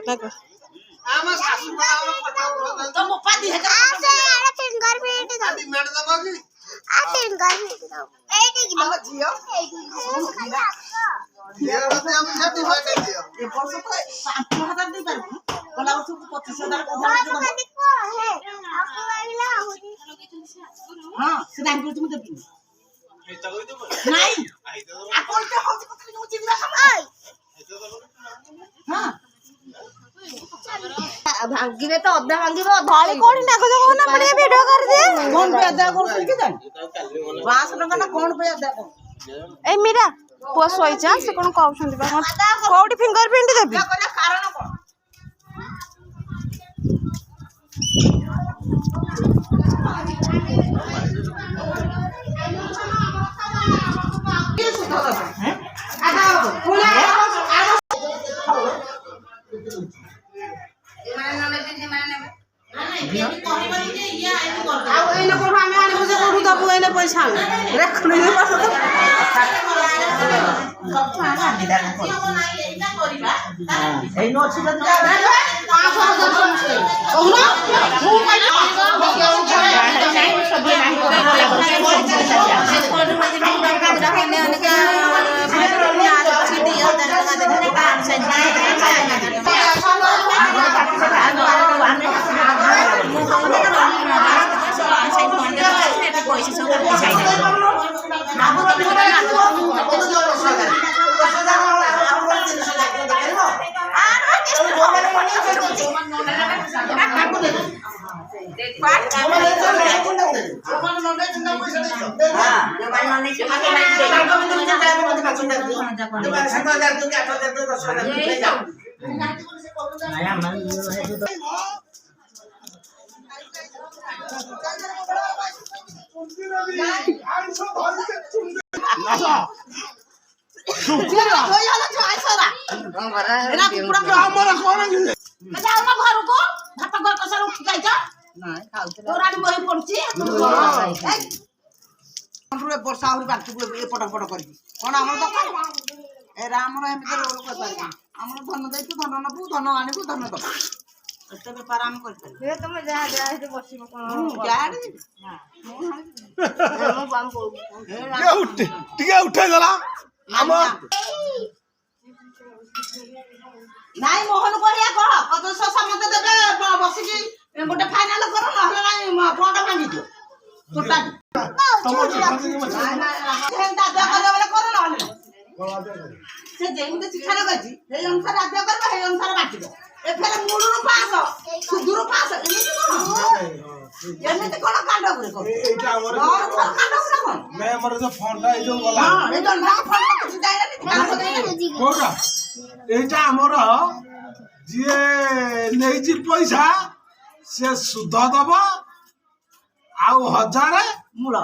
लगा आमा सासू बनावर पठाउ तो म पादी हेका फिंगर प्रिंट दो आदि मेड दबागी आ फिंगर प्रिंट दो एटी की आमा जियो ये होते हम छाती बाटे दियो ए वर्ष तो 5000 दे पारबो गला वर्ष 25000 को देखो है आपको वाला होती हां से नाम को तुम देबी नहीं आ कोन ते हो को तुम चिंता ओए हां भांगिबे तो अधा भांगिबो धळी कोणी ना को ना पड़े वीडियो कर दे कौन पे अदा कर के जान 5 टका ना कौन पे अदा कर ए मीरा पुआ सोईचा से कोन कहउछंती बा कोउटी फिंगर प्रिंट देबी या कोना कारण कोन पैसा वर्षा बांटी पट पट कर राम रोल कर धन दे धन नबू धन आणबू धन दब एत बेपार आम कर तुम जहाँ जहाँ बसिब उठे देला हम नाई मोहन कहिया कह कत ससा मते देबे बसिकी गोटे फाइनल कर नहले नाई बंड भांगी दियो टोटा दादा करे बोले कर नहले से जेमते शिक्षा लगछि हे अनुसार राज्य करबा हे अनुसार बाटी दो ए फेरे मूलरू पास सुदूर पास एमिति कोन कांड करे को एटा हमर कांड करे कोन मैं हमर जो फोनटा ए जो गला हां ए जो ना फोन किछ जाइला नी कोरा एटा हमर जे नेजी पैसा से सुध दबा आउ 1000 मूल